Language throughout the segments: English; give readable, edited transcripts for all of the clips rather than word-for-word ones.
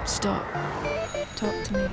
Stop. Talk to me.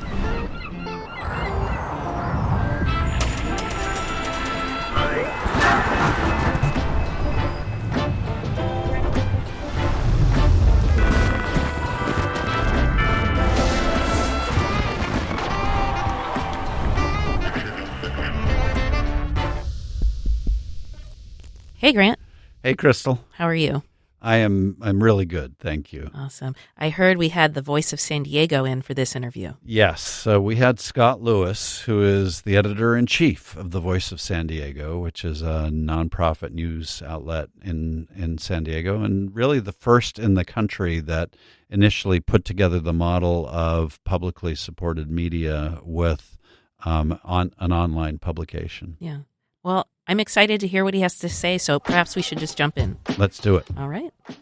Hey, Grant. Hey, Crystal. How are you? I'm really good, thank you. Awesome. I heard we had the voice of San Diego in for this interview. Yes, so we had Scott Lewis, who is the editor-in-chief of The Voice of San Diego, which is a nonprofit news outlet in San Diego, and really the first in the country that initially put together the model of publicly supported media with on an online publication. Yeah. Well, I'm excited to hear what he has to say, so perhaps we should just jump in. Let's do it. All right. All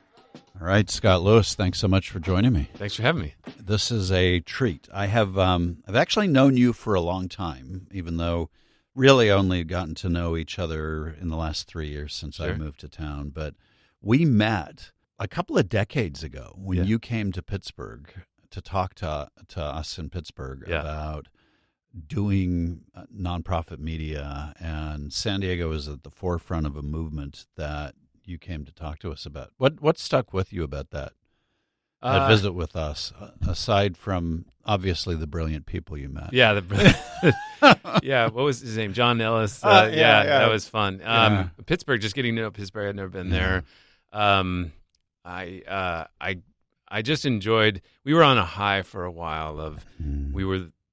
right, Scott Lewis, thanks so much for joining me. Thanks for having me. This is a treat. I've actually known you for a long time, even though really only gotten to know each other in the last 3 years since I moved to town. But we met a couple of decades ago when you came to Pittsburgh to talk to us in Pittsburgh about doing nonprofit media, and San Diego is at the forefront of a movement that you came to talk to us about. What stuck with you about that visit with us, aside from obviously the brilliant people you met? Yeah, what was his name? John Ellis. That was fun. Pittsburgh, just getting to know Pittsburgh. I'd never been there. I just enjoyed. We were on a high for a while of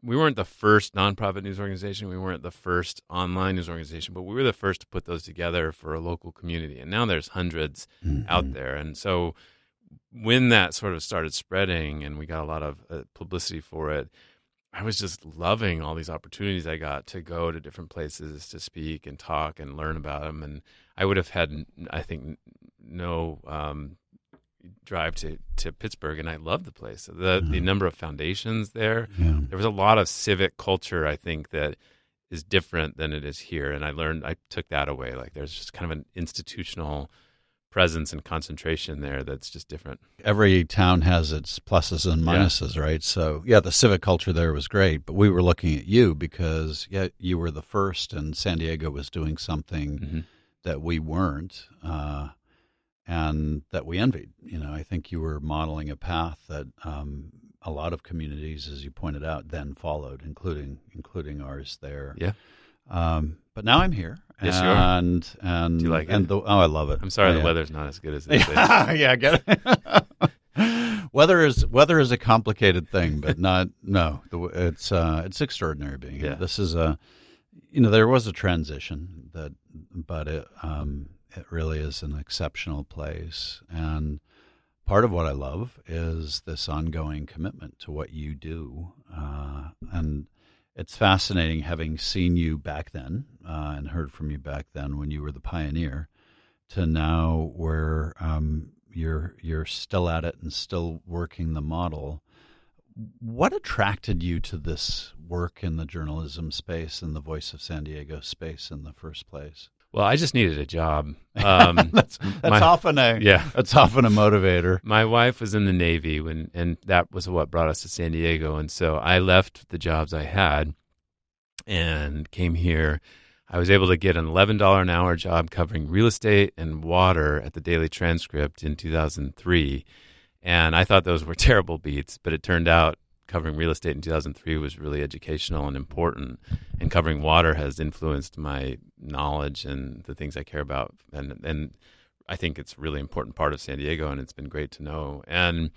we weren't the first nonprofit news organization. We weren't the first online news organization, but we were the first to put those together for a local community. And now there's hundreds out there. And so when that sort of started spreading and we got a lot of publicity for it, I was just loving all these opportunities I got to go to different places to speak and talk and learn about them. And I would have had, I think, no drive to Pittsburgh, and I loved the place. The number of foundations there. Yeah. There was a lot of civic culture, I think, that is different than it is here. And I took that away. Like there's just kind of an institutional presence and concentration there that's just different. Every town has its pluses and minuses, right? So, the civic culture there was great, but we were looking at you because, you were the first, and San Diego was doing something that we weren't. And that we envied. I think you were modeling a path that a lot of communities, as you pointed out, then followed, including ours there. Yeah. But now I'm here. Yes, you are. And do you like it? I love it. I'm sorry the weather's not as good as it is. Yeah, get it. Weather is a complicated thing, but it's extraordinary being here. This is there was a transition but it really is an exceptional place. And part of what I love is this ongoing commitment to what you do. And it's fascinating having seen you back then and heard from you back then when you were the pioneer to now where you're still at it and still working the model. What attracted you to this work in the journalism space and the Voice of San Diego space in the first place? Well, I just needed a job. That's often a motivator. My wife was in the Navy and that was what brought us to San Diego. And so I left the jobs I had and came here. I was able to get an $11 an hour job covering real estate and water at the Daily Transcript in 2003. And I thought those were terrible beats, but it turned out covering real estate in 2003 was really educational and important, and covering water has influenced my knowledge and the things I care about, and I think it's a really important part of San Diego, and it's been great to know. And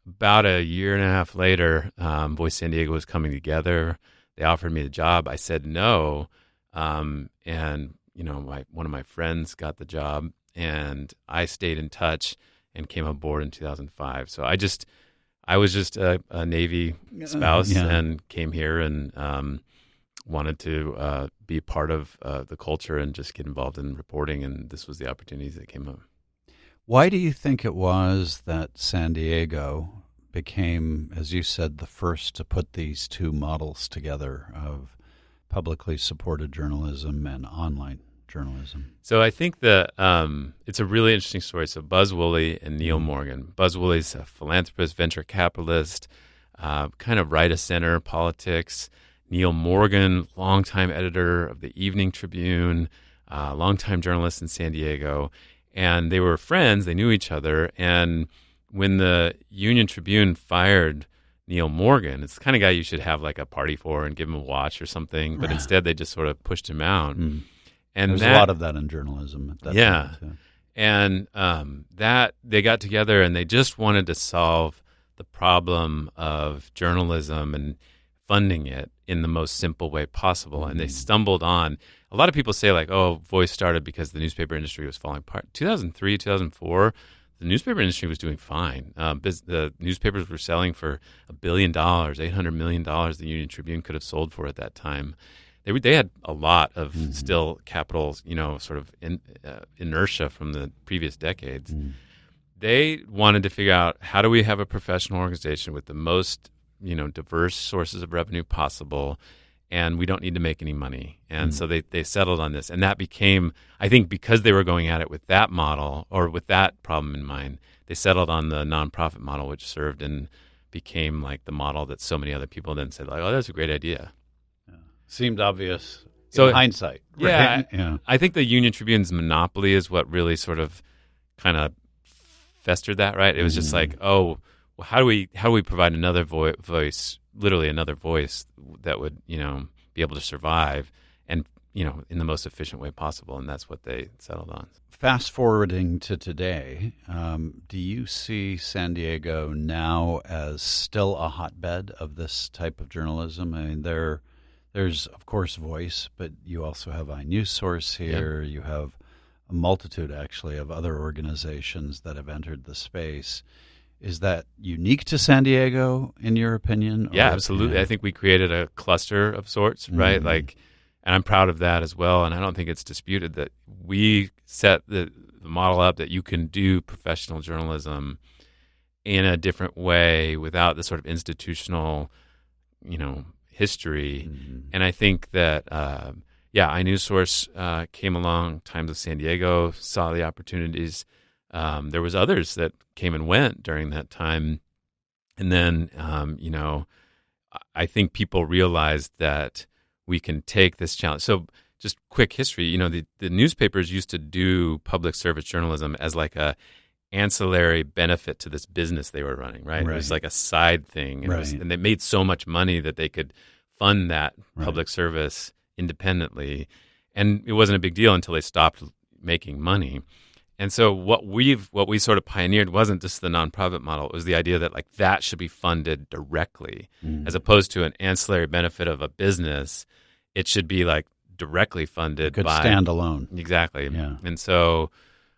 about a year and a half later, Voice San Diego was coming together. They offered me the job. I said no, and one of my friends got the job, and I stayed in touch and came aboard in 2005. So I was just a Navy spouse and came here and wanted to be part of the culture and just get involved in reporting, and this was the opportunities that came up. Why do you think it was that San Diego became, as you said, the first to put these two models together of publicly supported journalism and online journalism? So I think that it's a really interesting story. So Buzz Woolley and Neil Morgan. Buzz Woolley's a philanthropist, venture capitalist, kind of right-of-center politics. Neil Morgan, longtime editor of the Evening Tribune, longtime journalist in San Diego. And they were friends. They knew each other. And when the Union Tribune fired Neil Morgan, it's the kind of guy you should have like a party for and give him a watch or something. But instead, they just sort of pushed him out. Mm. And there's a lot of that in journalism. At that point, too. And that they got together and they just wanted to solve the problem of journalism and funding it in the most simple way possible. And they stumbled on, a lot of people say like, oh, Voice started because the newspaper industry was falling apart. 2003, 2004, the newspaper industry was doing fine. The newspapers were selling for $1 billion, $800 million the Union Tribune could have sold for at that time. They had a lot of still capital, sort of inertia from the previous decades. They wanted to figure out, how do we have a professional organization with the most diverse sources of revenue possible, and we don't need to make any money. And so they settled on this. And that became, I think because they were going at it with that model or with that problem in mind, they settled on the nonprofit model, which served and became like the model that so many other people then said, like, oh, that's a great idea. Yeah. Seemed obvious in hindsight. Yeah, right? I think the Union Tribune's monopoly is what really sort of kind of festered that, right? It was just like, oh, well, how do we provide another voice, literally another voice that would, be able to survive and, in the most efficient way possible. And that's what they settled on. Fast forwarding to today, do you see San Diego now as still a hotbed of this type of journalism? I mean, there's, of course, Voice, but you also have iNewsSource here. Yeah. You have a multitude, actually, of other organizations that have entered the space. Is that unique to San Diego, in your opinion? Yeah, absolutely. I think we created a cluster of sorts, right? Like, and I'm proud of that as well. And I don't think it's disputed that we set the model up that you can do professional journalism in a different way without the sort of institutional, history. And I think that, iNewsSource came along, Times of San Diego, saw the opportunities. There was others that came and went during that time. And then, I think people realized that we can take this challenge. So just quick history, the newspapers used to do public service journalism as like a ancillary benefit to this business they were running, right? It was like a side thing. And they made so much money that they could fund that public service independently. And it wasn't a big deal until they stopped making money. And so what we sort of pioneered wasn't just the nonprofit model. It was the idea that like that should be funded directly as opposed to an ancillary benefit of a business. It should be like directly funded. Could stand alone. Exactly. Yeah. And so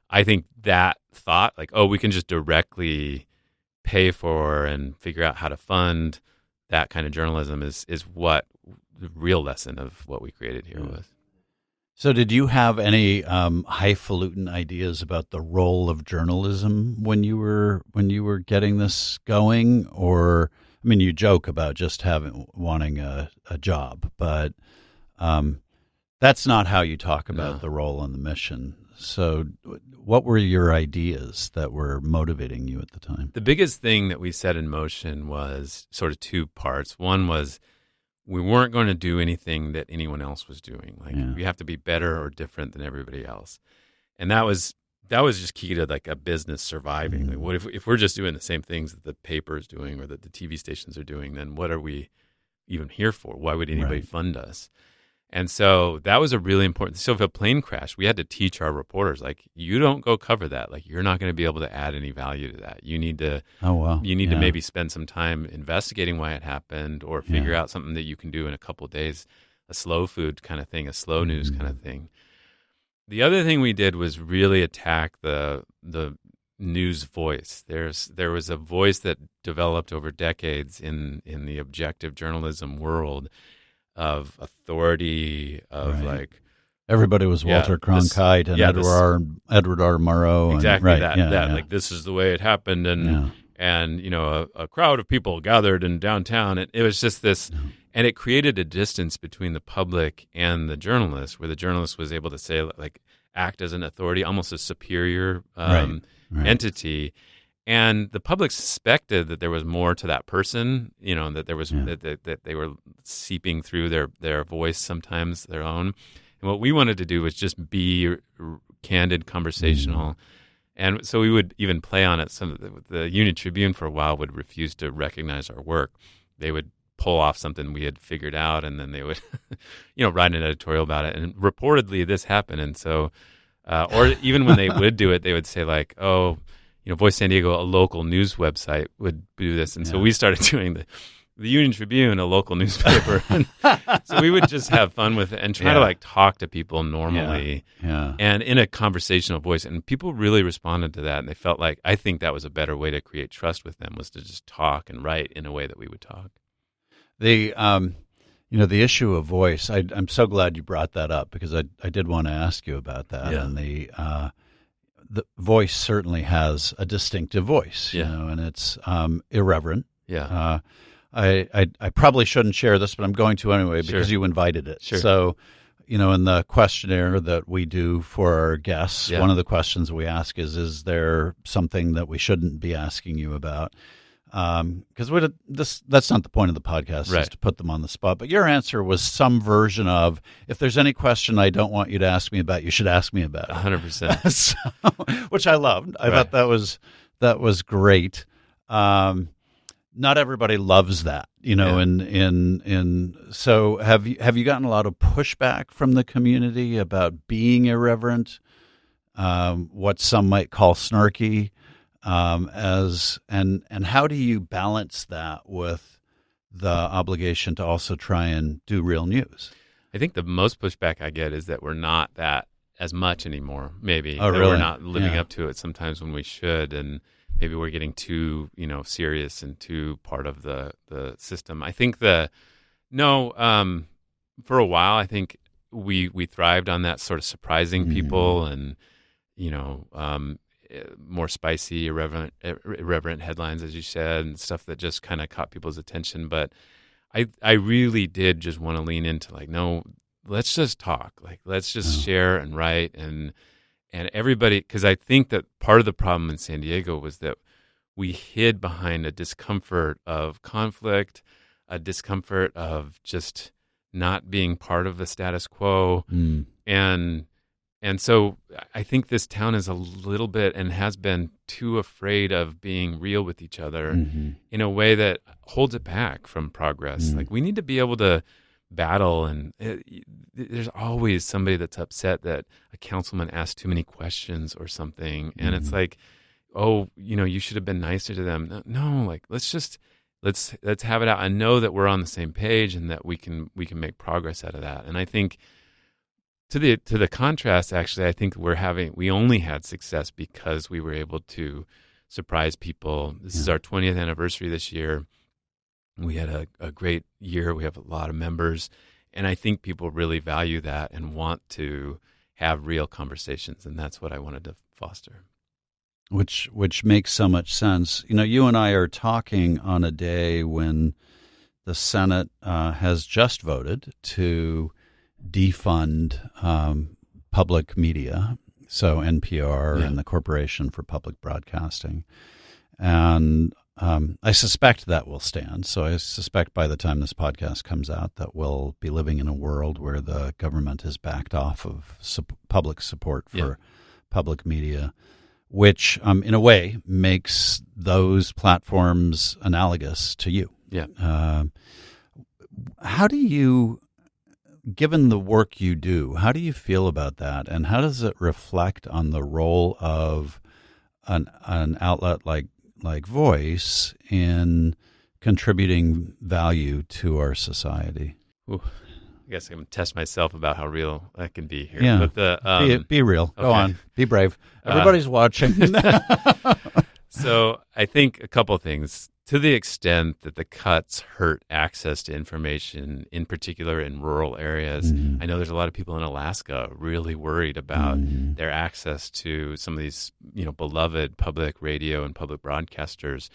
I think that thought, like, oh, we can just directly pay for and figure out how to fund that kind of journalism is what the real lesson of what we created here was. So did you have any highfalutin ideas about the role of journalism when you were getting this going? Or, I mean, you joke about just wanting a job, but that's not how you talk about the role and the mission. So what were your ideas that were motivating you at the time? The biggest thing that we set in motion was sort of two parts. One was we weren't going to do anything that anyone else was doing. Like we have to be better or different than everybody else. And that was just key to like a business surviving. Like, what if we're just doing the same things that the paper is doing or that the TV stations are doing, then what are we even here for? Why would anybody fund us? And so that was a really important. So if a plane crashed, we had to teach our reporters, like, you don't go cover that. Like, you're not going to be able to add any value to that. You need to. You need to maybe spend some time investigating why it happened, or figure out something that you can do in a couple of days, a slow food kind of thing, a slow news kind of thing. The other thing we did was really attack the news voice. There was a voice that developed over decades in the objective journalism world of authority, of like everybody was Walter Cronkite and Edward R. Murrow. Exactly, like, this is the way it happened, and a crowd of people gathered in downtown. It was just this, and it created a distance between the public and the journalist, where the journalist was able to say, like, act as an authority, almost a superior entity. And the public suspected that there was more to that person, that there was that they were seeping through their voice sometimes, their own. And what we wanted to do was just be candid, conversational. And so we would even play on it. The Union Tribune for a while would refuse to recognize our work. They would pull off something we had figured out, and then they would, write an editorial about it. And reportedly this happened. And so, or even when they would do it, they would say like, oh, Voice San Diego, a local news website, would do this. And so we started doing the Union Tribune, a local newspaper. So we would just have fun with it and try to talk to people normally and in a conversational voice. And people really responded to that. And they felt like, I think that was a better way to create trust with them, was to just talk and write in a way that we would talk. The issue of voice, I'm so glad you brought that up, because I did want to ask you about that. Yeah. And the voice certainly has a distinctive voice, and it's irreverent. Yeah. I probably shouldn't share this, but I'm going to anyway because you invited it. Sure. So, in the questionnaire that we do for our guests, one of the questions we ask is there something that we shouldn't be asking you about? Because that's not the point of the podcast, right, is to put them on the spot. But your answer was some version of, if there's any question I don't want you to ask me about, you should ask me about it. 100%. So, which I loved. I thought that was great. Not everybody loves that, and so have you gotten a lot of pushback from the community about being irreverent, what some might call snarky, and how do you balance that with the obligation to also try and do real news? I think the most pushback I get is that we're not that as much anymore, maybe. Oh, that really? We're not living up to it sometimes when we should, and maybe we're getting too, serious and too part of the system. I think for a while, I think we thrived on that sort of surprising people and, more spicy, irreverent headlines, as you said, and stuff that just kind of caught people's attention. But I really did just want to lean into no, let's just talk. Let's just share and write and everybody, because I think that part of the problem in San Diego was that we hid behind a discomfort of conflict, a discomfort of just not being part of the status quo. And so I think this town is a little bit, and has been, too afraid of being real with each other in a way that holds it back from progress. We need to be able to battle, and there's always somebody that's upset that a councilman asked too many questions or something, and it's like, oh, you should have been nicer to them. No, let's have it out and know that we're on the same page and that we can make progress out of that. And I think to the contrast, actually, I think we only had success because we were able to surprise people. This is our 20th anniversary this year. We had a great year. We have a lot of members, and I think people really value that and want to have real conversations, and that's what I wanted to foster. Which makes so much sense. You and I are talking on a day when the Senate has just voted to defund public media, so NPR and the Corporation for Public Broadcasting, and I suspect that will stand. So I suspect by the time this podcast comes out that we'll be living in a world where the government has backed off of public support for public media, which in a way makes those platforms analogous to you. Yeah. How do you, given the work you do, how do you feel about that? And how does it reflect on the role of an outlet like Voice in contributing value to our society? Ooh, I guess I'm going to test myself about how real I can be here. Yeah. But be real. Okay. Go on. Be brave. Everybody's watching. So I think a couple of things. To the extent that the cuts hurt access to information, in particular in rural areas, I know there's a lot of people in Alaska really worried about their access to some of these, beloved public radio and public broadcasters.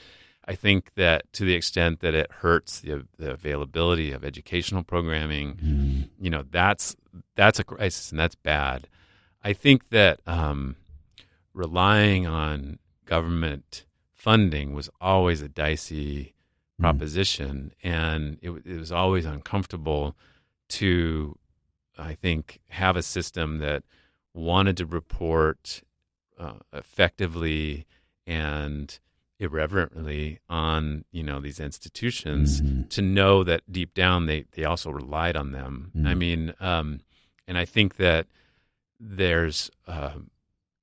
I think that to the extent that it hurts the availability of educational programming, that's a crisis, and that's bad. I think that relying on government funding was always a dicey proposition, and it was always uncomfortable to, I think, have a system that wanted to report effectively and irreverently on these institutions, to know that deep down they also relied on them. I mean, and I think that there's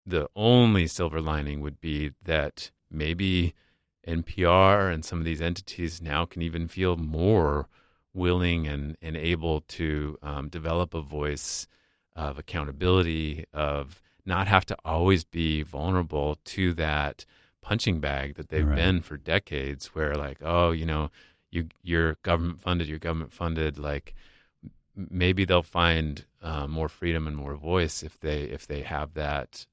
the only silver lining would be that maybe NPR and some of these entities now can even feel more willing and able to develop a voice of accountability, of not have to always be vulnerable to that punching bag that they've been for decades, where like, oh, you're government funded, like maybe they'll find more freedom and more voice if they have that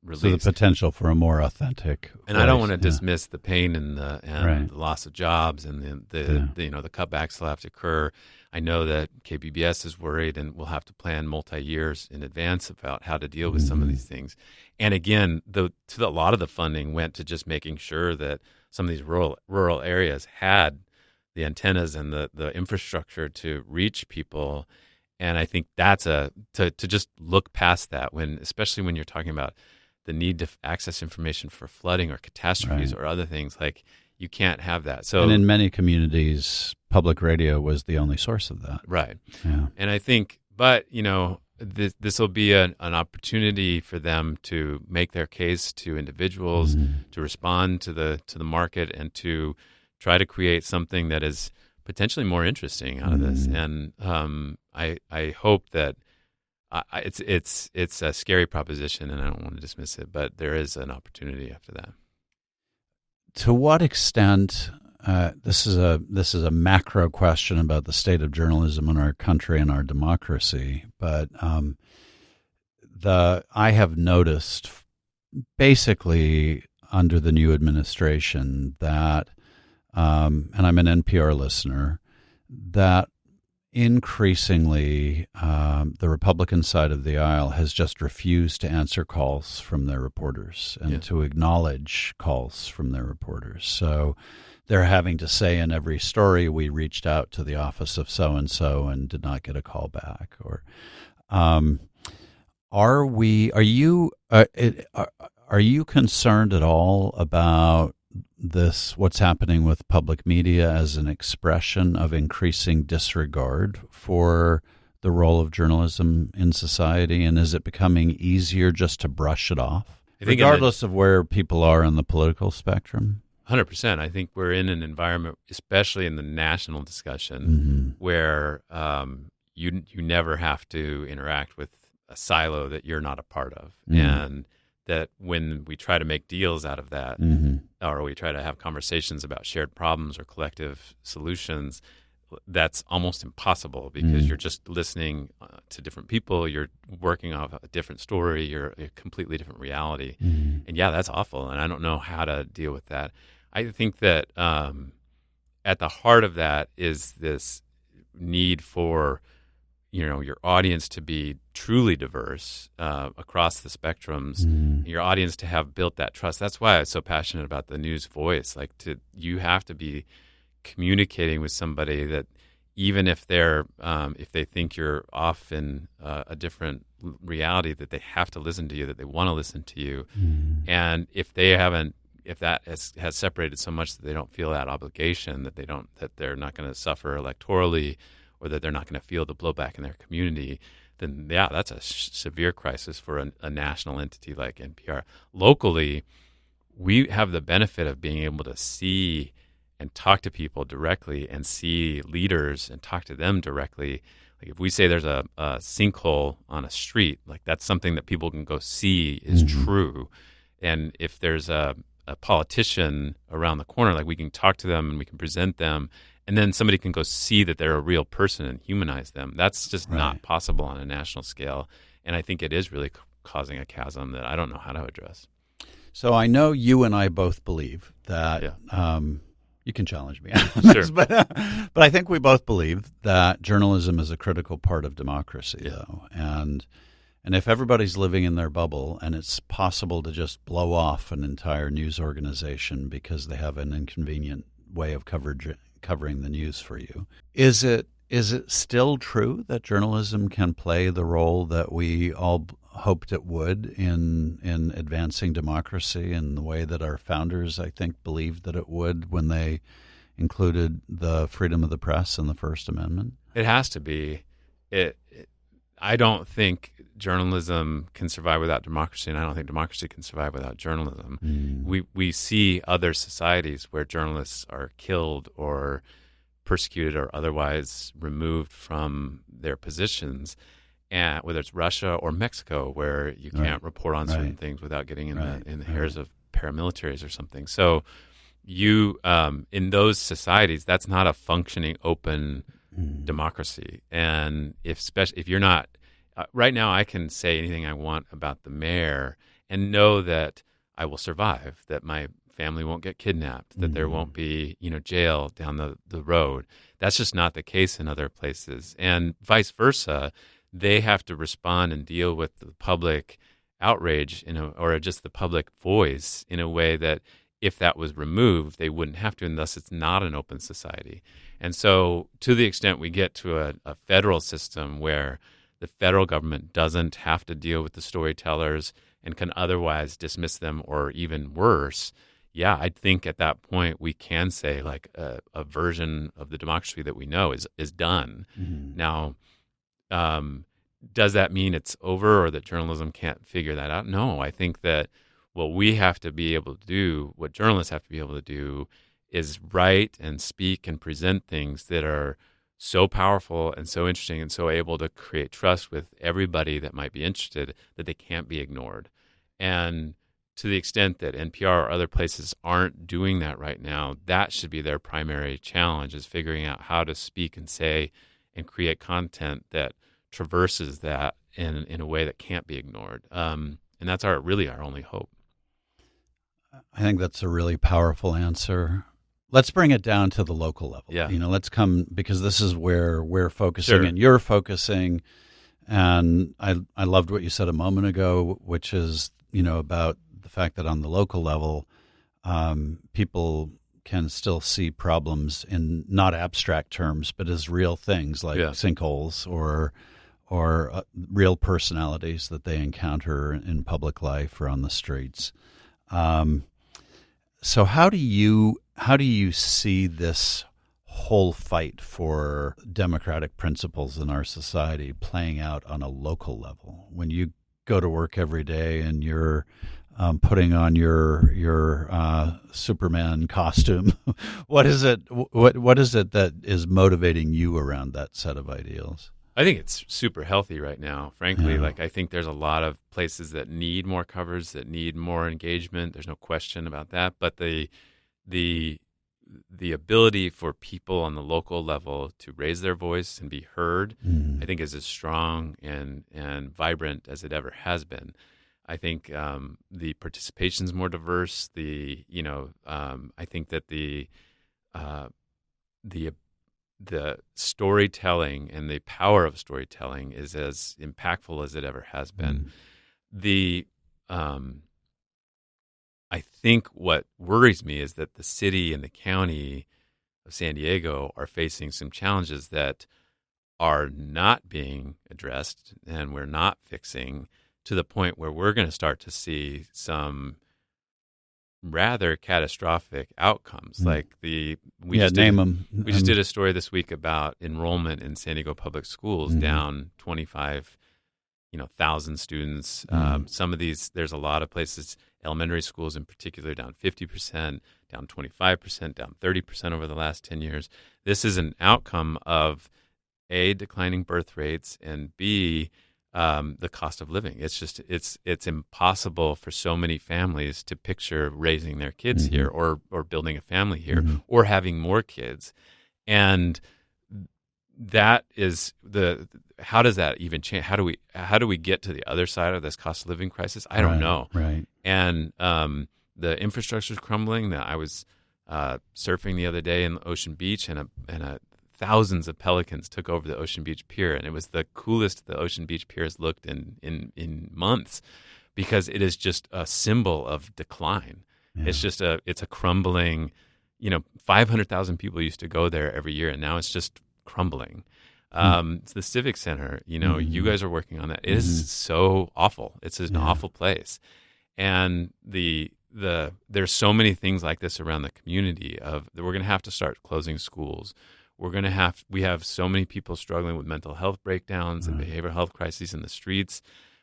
release. So the potential for a more authentic and voice, I don't want to dismiss the pain and the loss of jobs and the cutbacks will have to occur. I know that KPBS is worried and will have to plan multi-years in advance about how to deal with some of these things. And again, a lot of the funding went to just making sure that some of these rural areas had the antennas and the infrastructure to reach people. And I think that's to just look past that, especially when you're talking about the need to access information for flooding or catastrophes or other things, like you can't have that. So, and in many communities, public radio was the only source of that. Right. Yeah. And I think, but this will be an opportunity for them to make their case to individuals, to respond to the market, and to try to create something that is potentially more interesting out of this. And I hope that it's a scary proposition, and I don't want to dismiss it, but there is an opportunity after that. To what extent, this is a macro question about the state of journalism in our country and our democracy, but I have noticed basically under the new administration that, and I'm an NPR listener, that increasingly the Republican side of the aisle has just refused to answer calls from their reporters and to acknowledge calls from their reporters. So they're having to say in every story, we reached out to the office of so-and-so and did not get a call back. Or are you concerned at all about this, what's happening with public media as an expression of increasing disregard for the role of journalism in society? And is it becoming easier just to brush it off, regardless of where people are on the political spectrum? 100%. I think we're in an environment, especially in the national discussion, where you never have to interact with a silo that you're not a part of. And that when we try to make deals out of that, or we try to have conversations about shared problems or collective solutions, that's almost impossible because you're just listening to different people. You're working off a different story. You're a completely different reality. And that's awful. And I don't know how to deal with that. I think that at the heart of that is this need for your audience to be truly diverse across the spectrums, your audience to have built that trust. That's why I'm so passionate about the news voice. Like, you have to be communicating with somebody that even if if they think you're off in a different reality, that they have to listen to you, that they want to listen to you. And if that has separated so much that they don't feel that obligation, that they're not going to suffer electorally, or that they're not going to feel the blowback in their community, then that's a severe crisis for a national entity like NPR. Locally, we have the benefit of being able to see and talk to people directly and see leaders and talk to them directly. Like if we say there's a sinkhole on a street, like that's something that people can go see is true. And if there's a politician around the corner, like we can talk to them and we can present them, and then somebody can go see that they're a real person and humanize them. That's just not possible on a national scale. And I think it is really causing a chasm that I don't know how to address. So I know you and I both believe that you can challenge me on this, but I think we both believe that journalism is a critical part of democracy, though. And if everybody's living in their bubble and it's possible to just blow off an entire news organization because they have an inconvenient way of covering the news for you, is it still true that journalism can play the role that we all hoped it would in advancing democracy in the way that our founders, I think, believed that it would when they included the freedom of the press in the First Amendment? It has to be. I don't think journalism can survive without democracy, and I don't think democracy can survive without journalism. We see other societies where journalists are killed or persecuted or otherwise removed from their positions, and whether it's Russia or Mexico, where you can't report on certain things without getting in the hairs of paramilitaries or something. So you in those societies, that's not a functioning open democracy. And if you're not right now, I can say anything I want about the mayor and know that I will survive, that my family won't get kidnapped, that there won't be jail down the road. That's just not the case in other places, and vice versa. They have to respond and deal with the public outrage or just the public voice in a way that if that was removed, they wouldn't have to, and thus it's not an open society. And so to the extent we get to a federal system where the federal government doesn't have to deal with the storytellers and can otherwise dismiss them, or even worse, I think at that point we can say like a version of the democracy that we know is done. Now, does that mean it's over or that journalism can't figure that out? No, I think that what we have to be able to do, what journalists have to be able to do, is write and speak and present things that are so powerful and so interesting and so able to create trust with everybody that might be interested that they can't be ignored. And to the extent that NPR or other places aren't doing that right now, that should be their primary challenge, is figuring out how to speak and say and create content that traverses that in a way that can't be ignored. And that's really our only hope. I think that's a really powerful answer. Let's bring it down to the local level. Yeah. Let's come, because this is where we're focusing and you're focusing. And I loved what you said a moment ago, which is, about the fact that on the local level, people can still see problems in not abstract terms, but as real things like sinkholes or real personalities that they encounter in public life or on the streets. So how do you see this whole fight for democratic principles in our society playing out on a local level? When you go to work every day and you're putting on your Superman costume, what is it? What is it that is motivating you around that set of ideals? I think it's super healthy right now, frankly. Like, I think there's a lot of places that need more coverage, that need more engagement. There's no question about that. But the ability for people on the local level to raise their voice and be heard, I think, is as strong and vibrant as it ever has been. I think the participation is more diverse. I think that the storytelling and the power of storytelling is as impactful as it ever has been. I think what worries me is that the city and the county of San Diego are facing some challenges that are not being addressed and we're not fixing, to the point where we're going to start to see some rather catastrophic outcomes. Like we just did a story this week about enrollment in San Diego public schools down 25,000 students. Some of these, there's a lot of places, elementary schools in particular, down 50%, down 25%, down 30% over the last 10 years. This is an outcome of A, declining birth rates, and B, the cost of living. It's impossible for so many families to picture raising their kids here or building a family here or having more kids. And that is how does that even change? How do we get to the other side of this cost of living crisis? I don't know. Right. And the infrastructure is crumbling. I was surfing the other day in Ocean Beach, and a thousands of pelicans took over the Ocean Beach Pier, and it was the coolest the Ocean Beach Pier has looked in months, because it is just a symbol of decline. Yeah. It's a crumbling, 500,000 people used to go there every year, and now it's just crumbling. It's the Civic Center. You guys are working on that. It is so awful. It's an awful place. And there's so many things like this around the community we're going to have to start closing schools. We have so many people struggling with mental health breakdowns and behavioral health crises in the streets.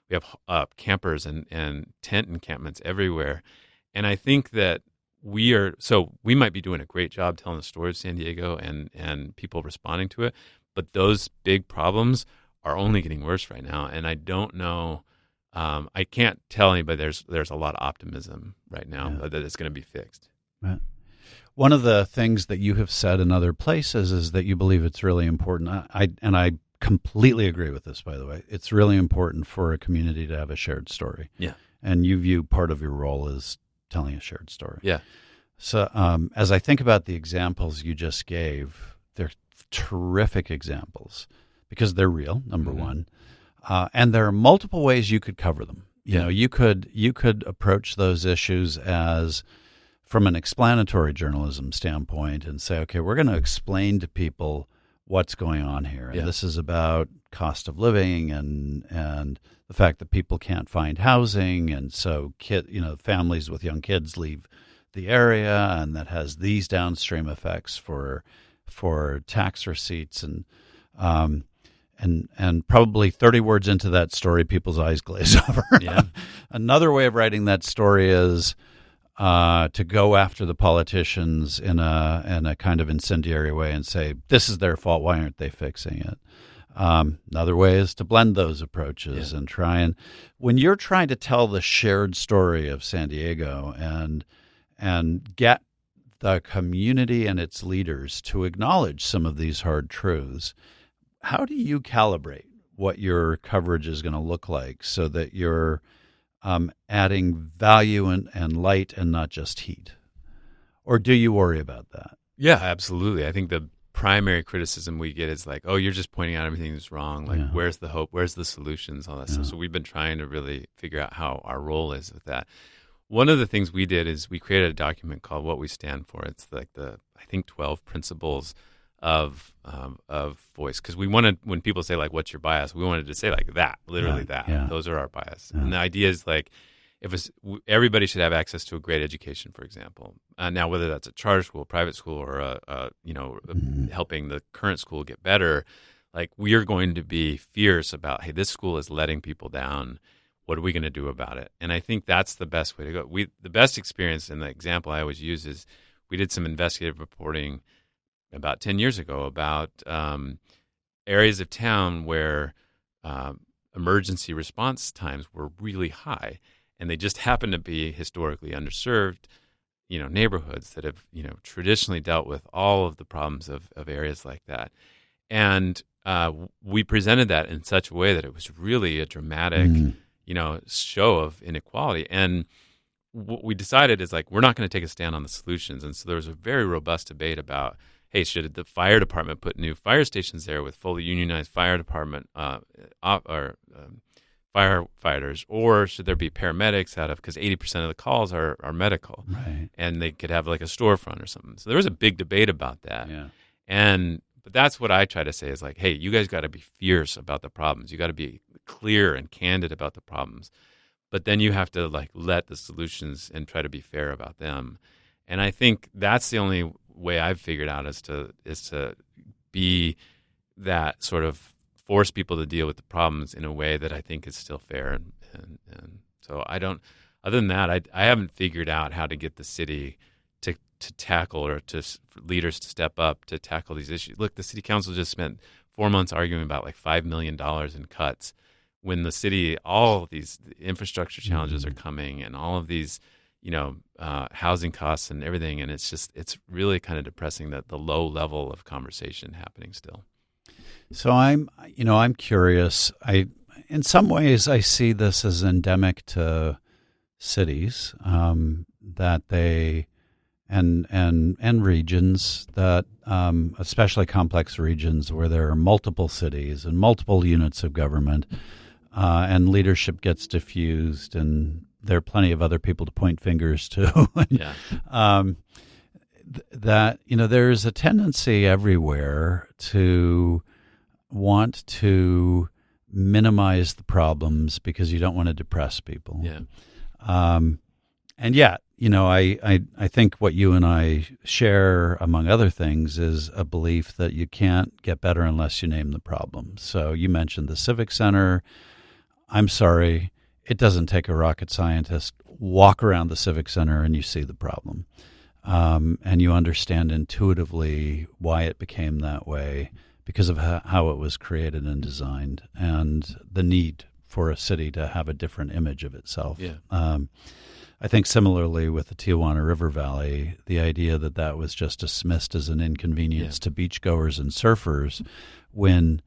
We have campers and tent encampments everywhere. And I think that we might be doing a great job telling the story of San Diego and people responding to it, but those big problems are only getting worse right now. And I don't know, I can't tell anybody there's a lot of optimism right now that it's going to be fixed. Right. One of the things that you have said in other places is that you believe it's really important. I completely agree with this, by the way. It's really important for a community to have a shared story. Yeah. And you view part of your role as telling a shared story. Yeah. So as I think about the examples you just gave, they're terrific examples because they're real, number one. And there are multiple ways you could cover them. You could approach those issues as from an explanatory journalism standpoint and say, okay, we're going to explain to people what's going on here. And this is about cost of living and the fact that people can't find housing. And so families with young kids leave the area, and that has these downstream effects for tax receipts. And probably 30 words into that story, people's eyes glaze over. Yeah. Another way of writing that story is to go after the politicians in a kind of incendiary way and say, this is their fault, why aren't they fixing it? Another way is to blend those approaches and when you're trying to tell the shared story of San Diego and get the community and its leaders to acknowledge some of these hard truths, how do you calibrate what your coverage is going to look like so that you're adding value and light and not just heat? Or do you worry about that? Yeah, absolutely. I think the primary criticism we get is like, oh, you're just pointing out everything that's wrong. Like, where's the hope? Where's the solutions? All that stuff. So we've been trying to really figure out how our role is with that. One of the things we did is we created a document called What We Stand For. It's like 12 principles of voice, because we wanted, when people say like, what's your bias, we wanted to say like that, literally that. Those are our bias. And the idea is like, everybody should have access to a great education, for example. Now, whether that's a charter school, private school, or helping the current school get better, like we are going to be fierce about, hey, this school is letting people down. What are we going to do about it? And I think that's the best way to go. The best experience, and the example I always use is we did some investigative reporting about 10 years ago about areas of town where emergency response times were really high, and they just happen to be historically underserved, neighborhoods that have, traditionally dealt with all of the problems of areas like that. And we presented that in such a way that it was really a dramatic, show of inequality. And what we decided is like, we're not going to take a stand on the solutions. And so there was a very robust debate about, hey, should the fire department put new fire stations there with fully unionized fire department firefighters, or should there be paramedics because 80% of the calls are medical, right? And they could have like a storefront or something. So there was a big debate about that. But that's what I try to say is like, hey, you guys got to be fierce about the problems. You got to be clear and candid about the problems, but then you have to like let the solutions and try to be fair about them. And I think that's the only way I've figured out is to be that sort of force people to deal with the problems in a way that I think is still fair. And so other than that, I haven't figured out how to get the city to tackle, or for leaders to step up to tackle these issues. Look, the city council just spent 4 months arguing about like $5 million in cuts when the city, all of these infrastructure challenges are coming, and all of these, housing costs and everything. And it's really kind of depressing that the low level of conversation happening still. So I'm curious. In some ways, I see this as endemic to cities, that they and regions that, especially complex regions where there are multiple cities and multiple units of government, and leadership gets diffused, and there are plenty of other people to point fingers to. Yeah. That, there's a tendency everywhere to want to minimize the problems because you don't want to depress people. Yeah. And yet, I think what you and I share, among other things, is a belief that you can't get better unless you name the problem. So you mentioned the Civic Center. I'm sorry, it doesn't take a rocket scientist. Walk around the Civic Center and you see the problem. And you understand intuitively why it became that way because of how it was created and designed, and the need for a city to have a different image of itself. Yeah. I think similarly with the Tijuana River Valley, the idea that was just dismissed as an inconvenience to beachgoers and surfers, when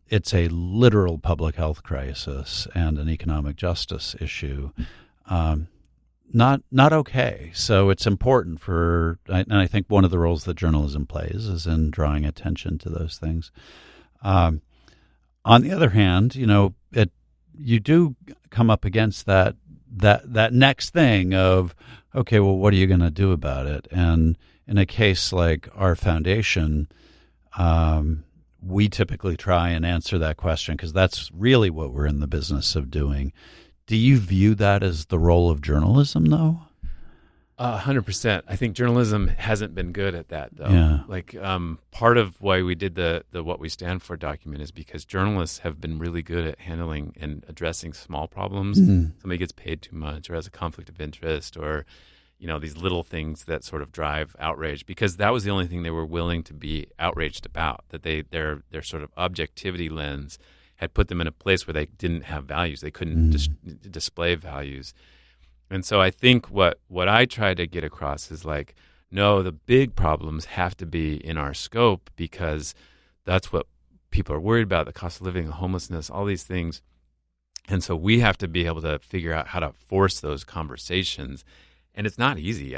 it's a literal public health crisis and an economic justice issue, not okay. So it's important and I think one of the roles that journalism plays is in drawing attention to those things. On the other hand, you do come up against that next thing of, okay, well, what are you going to do about it? And in a case like our foundation, we typically try and answer that question because that's really what we're in the business of doing. Do you view that as the role of journalism, though? 100%. I think journalism hasn't been good at that, though. Yeah. Like, part of why we did the What We Stand For document is because journalists have been really good at handling and addressing small problems. Mm. Somebody gets paid too much or has a conflict of interest, or these little things that sort of drive outrage, because that was the only thing they were willing to be outraged about, that their sort of objectivity lens had put them in a place where they didn't have values. They couldn't display values. And so I think what I try to get across is like, no, the big problems have to be in our scope because that's what people are worried about, the cost of living, the homelessness, all these things. And so we have to be able to figure out how to force those conversations. And it's not easy.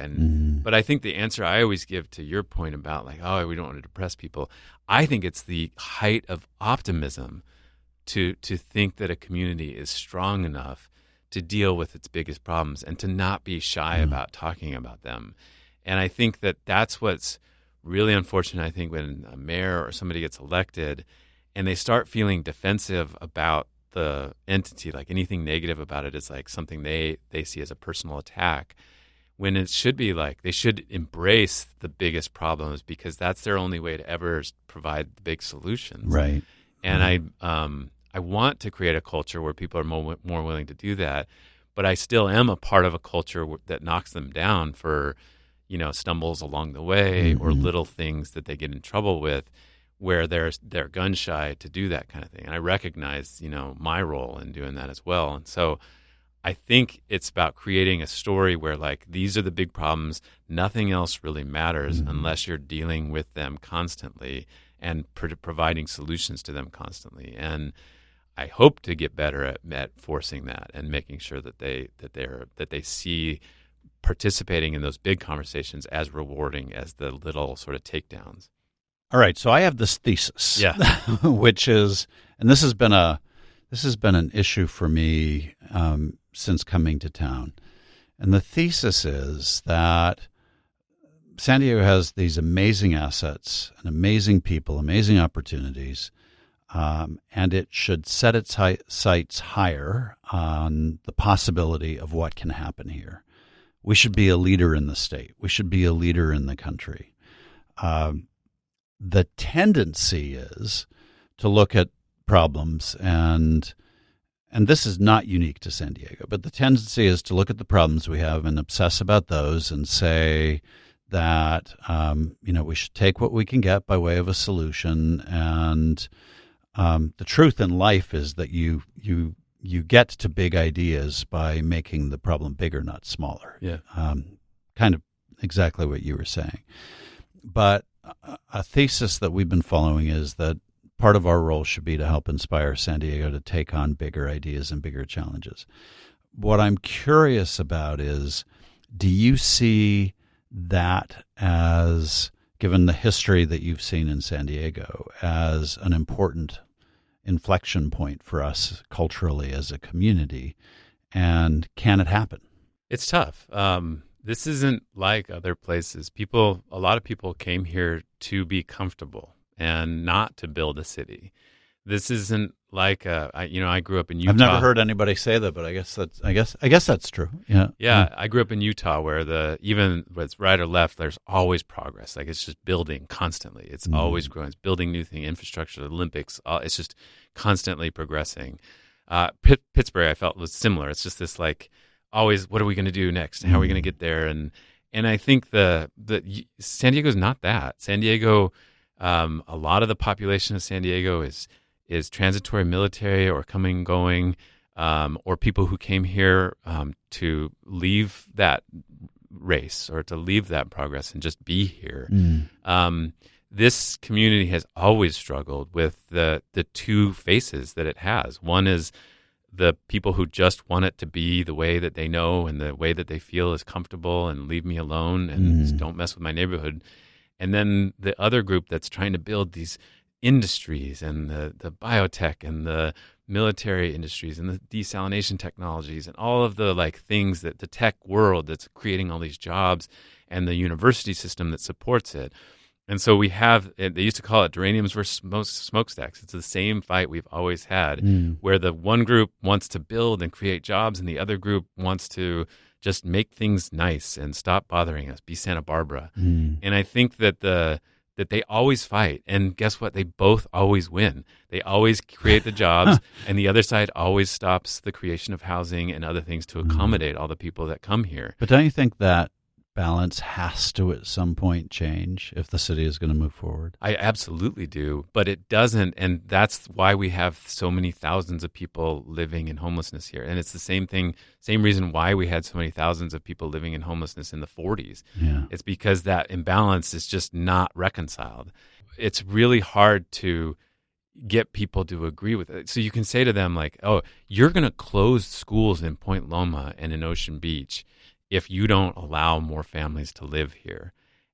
But I think the answer I always give to your point about like, oh, we don't want to depress people, I think it's the height of optimism to think that a community is strong enough to deal with its biggest problems and to not be shy about talking about them. And I think that that's what's really unfortunate. I think when a mayor or somebody gets elected and they start feeling defensive about the entity, like anything negative about it is like something they see as a personal attack, when it should be like they should embrace the biggest problems because that's their only way to ever provide the big solutions. Right. And I want to create a culture where people are more willing to do that, but I still am a part of a culture that knocks them down for, stumbles along the way or little things that they get in trouble with, where they're gun shy to do that kind of thing. And I recognize, my role in doing that as well. And so I think it's about creating a story where like these are the big problems. Nothing else really matters unless you're dealing with them constantly and providing solutions to them constantly. And I hope to get better at forcing that and making sure that they see participating in those big conversations as rewarding as the little sort of takedowns. All right, so I have this thesis, which is, and this has been an issue for me since coming to town, and the thesis is that San Diego has these amazing assets and amazing people, amazing opportunities. And it should set its sights higher on the possibility of what can happen here. We should be a leader in the state. We should be a leader in the country. The tendency is to look at problems, and this is not unique to San Diego, but the tendency is to look at the problems we have and obsess about those and say that, we should take what we can get by way of a solution. And the truth in life is that you get to big ideas by making the problem bigger, not smaller. Yeah. Kind of exactly what you were saying. But a thesis that we've been following is that part of our role should be to help inspire San Diego to take on bigger ideas and bigger challenges. What I'm curious about is, do you see that as, given the history that you've seen in San Diego, as an important inflection point for us culturally as a community? And can it happen? It's tough. This isn't like other places. A lot of people came here to be comfortable and not to build a city. This isn't like I grew up in Utah. I've never heard anybody say that, but I guess that's true. Yeah. Yeah, I grew up in Utah where even whether it's right or left, there's always progress. Like it's just building constantly. It's always growing. It's building new thing, infrastructure, Olympics. It's just constantly progressing. Pittsburgh, I felt, was similar. It's just this like always, what are we going to do next? How are we going to get there? And I think the San Diego's not that. San Diego, a lot of the population of San Diego is transitory military or coming and going, or people who came here to leave that race or to leave that progress and just be here. This community has always struggled with the two faces that it has. One is the people who just want it to be the way that they know and the way that they feel is comfortable and leave me alone and don't mess with my neighborhood. And then the other group that's trying to build these industries and the biotech and the military industries and the desalination technologies and all of the like things that the tech world that's creating all these jobs and the university system that supports it. And so they used to call it geraniums versus smokestacks. It's the same fight we've always had where the one group wants to build and create jobs and the other group wants to just make things nice and stop bothering us, be Santa Barbara. And I think that they always fight. And guess what? They both always win. They always create the jobs and the other side always stops the creation of housing and other things to accommodate all the people that come here. But don't you think that balance has to at some point change if the city is going to move forward? I absolutely do, but it doesn't, and that's why we have so many thousands of people living in homelessness here. And it's the same reason why we had so many thousands of people living in homelessness in the 40s. Yeah. It's because that imbalance is just not reconciled. It's really hard to get people to agree with it. So you can say to them like, oh, you're going to close schools in Point Loma and in Ocean Beach if you don't allow more families to live here.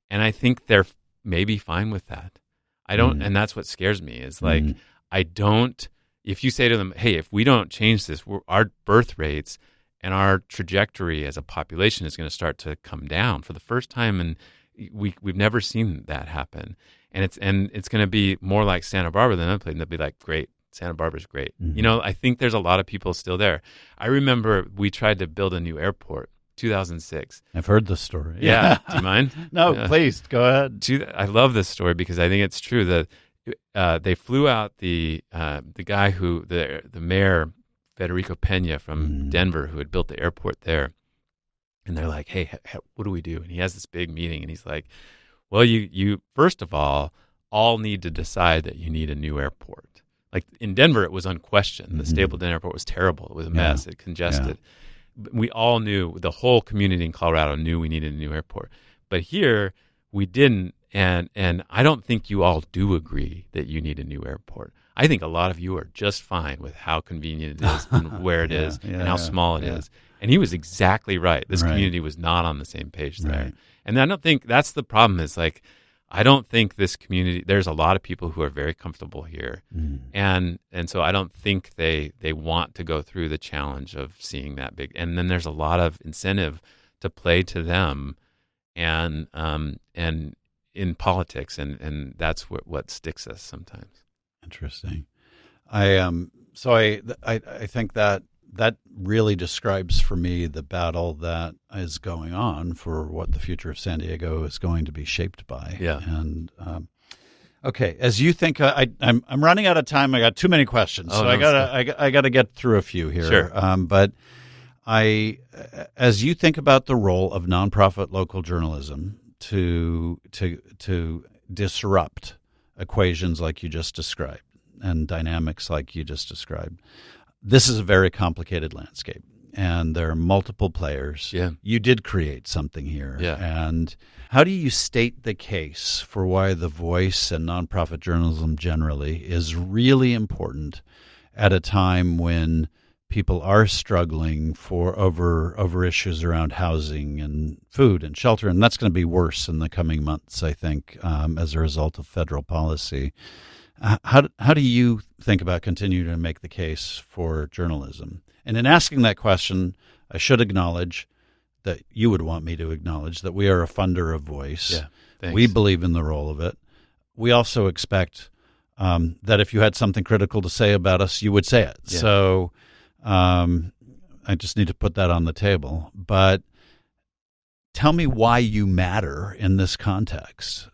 And I think they're maybe fine with that. I don't, and that's what scares me is like, if you say to them, hey, if we don't change this, our birth rates and our trajectory as a population is going to start to come down for the first time. And we've never seen that happen. And it's going to be more like Santa Barbara than other places. And they'll be like, great. Santa Barbara's great. I think there's a lot of people still there. I remember we tried to build a new airport 2006. I've heard this story. Yeah. Do you mind? No, please, go ahead. I love this story because I think it's true that they flew out the guy the mayor, Federico Pena from Denver, who had built the airport there. And they're like, hey, what do we do? And he has this big meeting and he's like, well, you first of all need to decide that you need a new airport. Like in Denver, it was unquestioned. The Stapleton Airport was terrible. It was a mess. It congested. Yeah. We all knew, the whole community in Colorado knew we needed a new airport. But here, we didn't, and I don't think you all do agree that you need a new airport. I think a lot of you are just fine with how convenient it is and where it is and how small it is. And he was exactly right. This community was not on the same page there. Right. And I don't think that's the problem is like, I don't think this community, there's a lot of people who are very comfortable here. And so I don't think they want to go through the challenge of seeing that big. And then there's a lot of incentive to play to them and in politics. And that's what sticks us sometimes. Interesting. I think that really describes for me the battle that is going on for what the future of San Diego is going to be shaped by. Yeah. And okay, as you think, I'm running out of time. I got too many questions, I gotta get through a few here. Sure. But as you think about the role of nonprofit local journalism to disrupt equations like you just described and dynamics like you just described. This is a very complicated landscape, and there are multiple players. Yeah. You did create something here. Yeah. And how do you state the case for why The Voice and nonprofit journalism generally is really important at a time when people are struggling for over issues around housing and food and shelter, and that's going to be worse in the coming months, I think, as a result of federal policy. How do you think about continuing to make the case for journalism? And in asking that question, I should acknowledge that you would want me to acknowledge that we are a funder of voice. Yeah, thanks. We believe in the role of it. We also expect that if you had something critical to say about us, you would say it. Yeah. So I just need to put that on the table. But tell me why you matter in this context.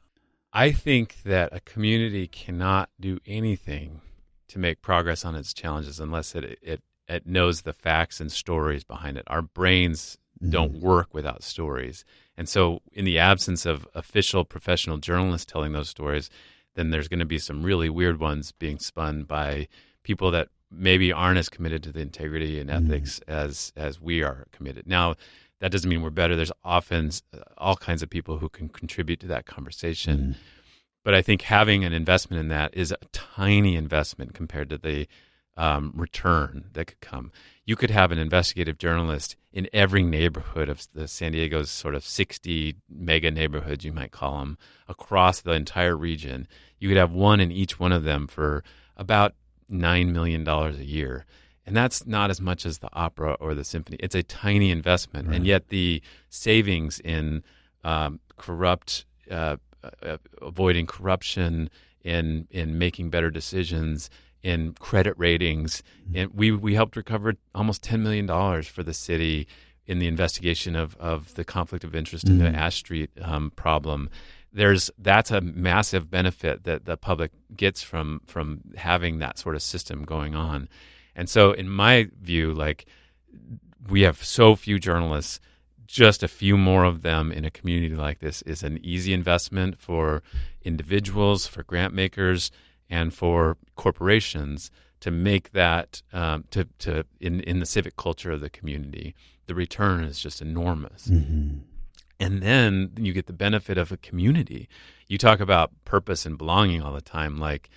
I think that a community cannot do anything to make progress on its challenges unless it knows the facts and stories behind it. Our brains don't work without stories. And so in the absence of official professional journalists telling those stories, then there's going to be some really weird ones being spun by people that maybe aren't as committed to the integrity and ethics as we are committed. Now, that doesn't mean we're better. There's often all kinds of people who can contribute to that conversation. But I think having an investment in that is a tiny investment compared to the return that could come. You could have an investigative journalist in every neighborhood of the San Diego's sort of 60 mega neighborhoods, you might call them, across the entire region. You could have one in each one of them for about $9 million a year. And that's not as much as the opera or the symphony. It's a tiny investment. Right. And yet the savings in avoiding corruption, in making better decisions, in credit ratings, and we helped recover almost $10 million for the city in the investigation of the conflict of interest in the Ash Street problem. That's a massive benefit that the public gets from having that sort of system going on. And so in my view, like, we have so few journalists, just a few more of them in a community like this is an easy investment for individuals, for grant makers, and for corporations to make that in the civic culture of the community. The return is just enormous. And then you get the benefit of a community. You talk about purpose and belonging all the time. Like,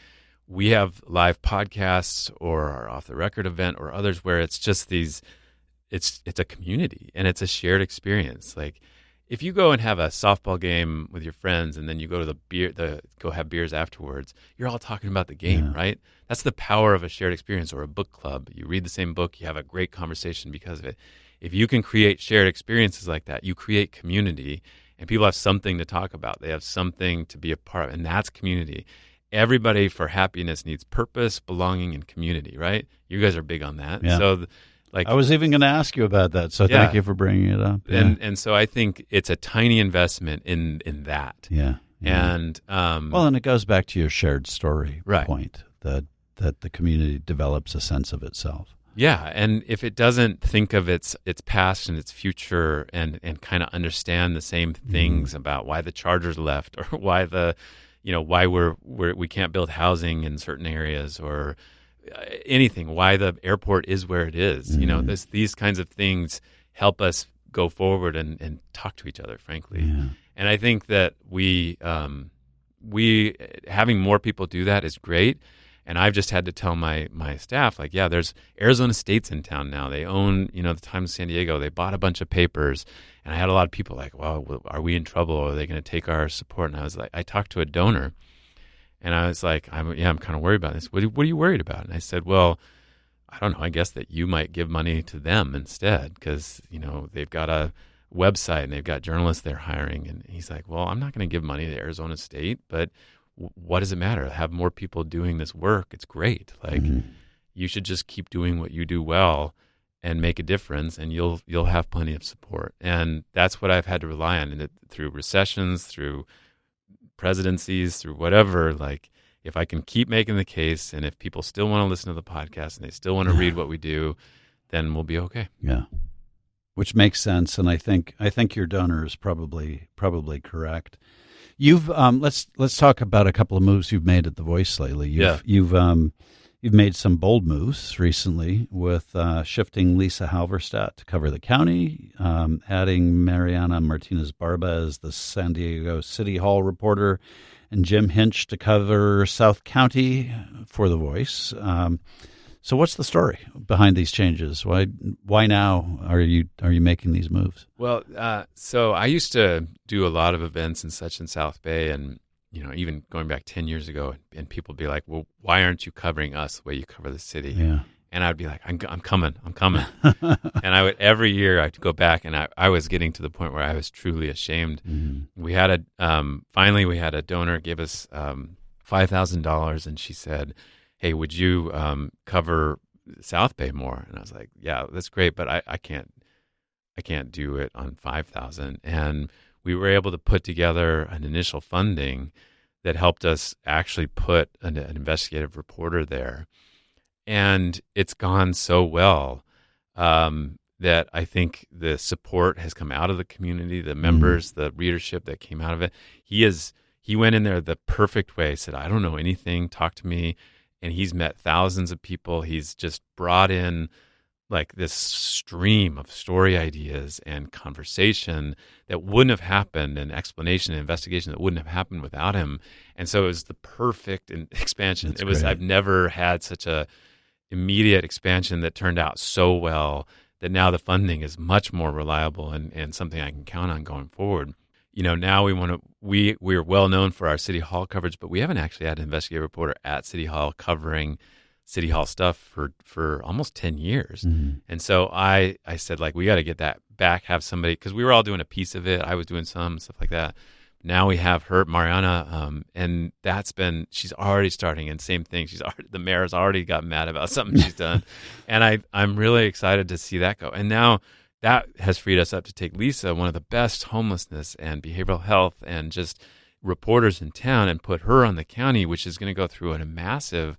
we have live podcasts or our off the record event or others where it's just it's a community and it's a shared experience. Like, if you go and have a softball game with your friends and then you go to go have beers afterwards, you're all talking about the game, right? That's the power of a shared experience. Or a book club. You read the same book, you have a great conversation because of it. If you can create shared experiences like that, you create community, and people have something to talk about. They have something to be a part of, and that's community. Everybody for happiness needs purpose, belonging, and community, right? You guys are big on that. Yeah. So, like, I was even going to ask you about that, so thank you for bringing it up. Yeah. And so I think it's a tiny investment in that. Yeah. And and it goes back to your shared story right. point that the community develops a sense of itself. Yeah, and if it doesn't think of its past and its future and kind of understand the same things about why the Chargers left, or why why we can't build housing in certain areas, or anything, why the airport is where it is, these kinds of things help us go forward and talk to each other, frankly. Yeah. And I think that we having more people do that is great. And I've just had to tell my staff, like, yeah, there's Arizona State's in town now. They own, the Times of San Diego. They bought a bunch of papers. And I had a lot of people like, well, are we in trouble? Are they going to take our support? And I was like, I talked to a donor. And I was like, I'm kind of worried about this. What are you worried about? And I said, well, I don't know. I guess that you might give money to them instead because, they've got a website and they've got journalists they're hiring. And he's like, well, I'm not going to give money to Arizona State, but what does it matter? Have more people doing this work. It's great. Like, you should just keep doing what you do well and make a difference, and you'll have plenty of support. And that's what I've had to rely on, and through recessions, through presidencies, through whatever. Like, if I can keep making the case, and if people still want to listen to the podcast and they still want to read what we do, then we'll be okay. Yeah, which makes sense, and I think your donor is probably correct. You've let's talk about a couple of moves you've made at The Voice lately. You've made some bold moves recently with shifting Lisa Halverstadt to cover the county, adding Mariana Martinez Barba as the San Diego City Hall reporter, and Jim Hinch to cover South County for The Voice. So what's the story behind these changes? Why now are you making these moves? Well, so I used to do a lot of events and such in South Bay, and even going back 10 years ago, and people would be like, "Well, why aren't you covering us the way you cover the city?" Yeah. And I'd be like, I'm coming. And every year I'd go back, and I was getting to the point where I was truly ashamed. Mm-hmm. We had finally we had a donor give us $5,000, and she said, "Hey, would you cover South Bay more?" And I was like, "Yeah, that's great, but I can't do it on 5,000." And we were able to put together an initial funding that helped us actually put an investigative reporter there. And it's gone so well that I think the support has come out of the community, the members, the readership that came out of it. He went in there the perfect way, said, "I don't know anything, talk to me." And he's met thousands of people. He's just brought in like this stream of story ideas and conversation that wouldn't have happened, and explanation and investigation that wouldn't have happened without him. And so it was the perfect expansion. That's great. I've never had such a immediate expansion that turned out so well that now the funding is much more reliable and something I can count on going forward. Now we're well known for our City Hall coverage, but we haven't actually had an investigative reporter at City Hall covering City Hall stuff for almost 10 years. Mm-hmm. And so I said, like, we got to get that back, have somebody, because we were all doing a piece of it. I was doing some stuff like that. Now we have her, Mariana, and she's already starting, and same thing. The mayor's already got mad about something she's done. And I'm really excited to see that go. And now that has freed us up to take Lisa, one of the best homelessness and behavioral health and just reporters in town, and put her on the county, which is going to go through a massive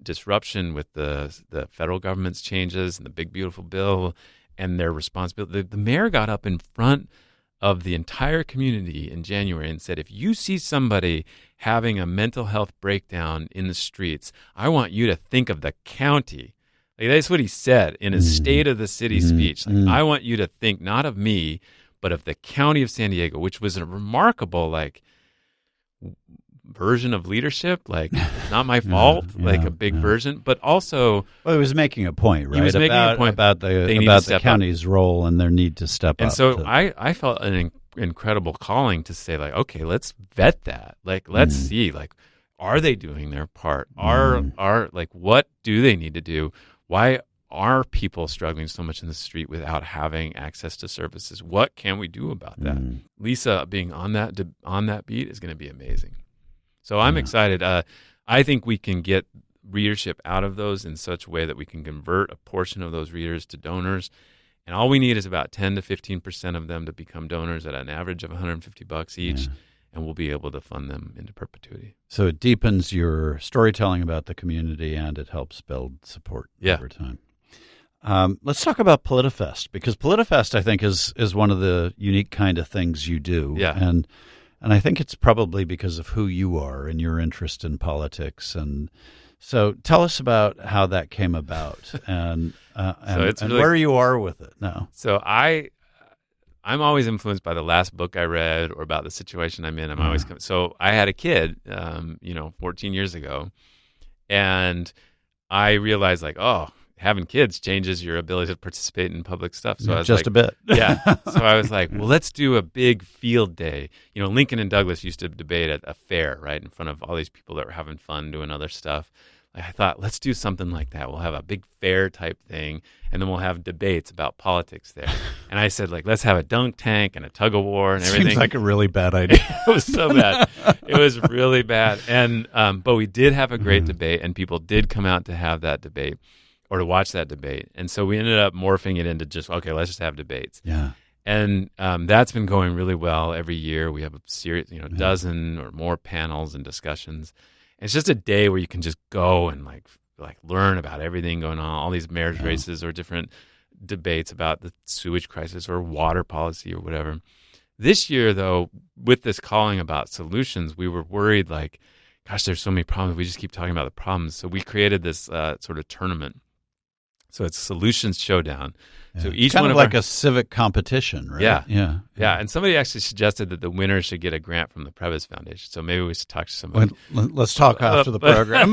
disruption with the federal government's changes and the big, beautiful bill and their responsibility. The mayor got up in front of the entire community in January and said, "If you see somebody having a mental health breakdown in the streets, I want you to think of the county." Like, that's what he said in his State of the City speech. Like, I want you to think not of me, but of the county of San Diego, which was a remarkable version of leadership, not my fault, a big version, but also, well, he was making a point, right? He was making a point about the county's role and their need to step up. And so I felt an incredible calling to say, okay, let's vet that. Let's see, are they doing their part? What do they need to do? Why are people struggling so much in the street without having access to services? What can we do about that? Lisa being on that beat is going to be amazing. So I'm excited. I think we can get readership out of those in such a way that we can convert a portion of those readers to donors. And all we need is about 10 to 15% of them to become donors at an average of $150 each, and we'll be able to fund them into perpetuity. So it deepens your storytelling about the community, and it helps build support over time. Let's talk about PolitiFest, because PolitiFest, I think, is one of the unique kind of things you do. Yeah. And I think it's probably because of who you are and your interest in politics. And so tell us about how that came about and where you are with it now. So I'm always influenced by the last book I read or about the situation I'm in. So I had a kid, 14 years ago, and I realized having kids changes your ability to participate in public stuff. So I was just a bit. Yeah. So I was like, well, let's do a big field day. Lincoln and Douglas used to debate at a fair, right, in front of all these people that were having fun doing other stuff. I thought, let's do something like that. We'll have a big fair type thing, and then we'll have debates about politics there. And I said, let's have a dunk tank and a tug of war and everything. Seems like a really bad idea. It was so bad. It was really bad. And but we did have a great debate, and people did come out to have that debate or to watch that debate. And so we ended up morphing it into just, okay, let's just have debates. Yeah. And that's been going really well every year. We have a series, dozen or more panels and discussions. It's just a day where you can just go and learn about everything going on, all these marriage races or different debates about the sewage crisis or water policy or whatever. This year, though, with this calling about solutions, we were worried gosh, there's so many problems. We just keep talking about the problems. So we created this sort of tournament. So it's solutions showdown. Yeah. So It's each kind one of of like a civic competition, right? Yeah. Yeah. Yeah, and somebody actually suggested that the winner should get a grant from the Previs Foundation. So maybe we should talk to somebody. Let's talk after the program.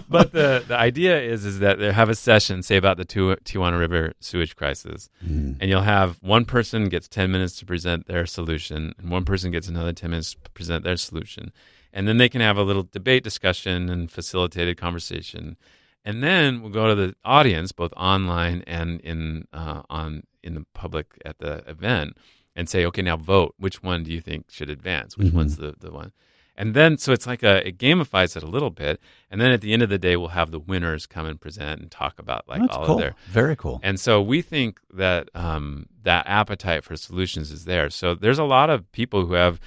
But the idea is that they have a session, say about the Tijuana River sewage crisis, and you'll have one person gets 10 minutes to present their solution, and one person gets another 10 minutes to present their solution. And then they can have a little debate discussion and facilitated conversation. And then we'll go to the audience, both online and in the public at the event, and say, okay, now vote. Which one do you think should advance? Which one's the one? And then, so it's like it gamifies it a little bit. And then at the end of the day, we'll have the winners come and present and talk about That's all cool. of their. Very cool. And so we think that that appetite for solutions is there. So there's a lot of people who have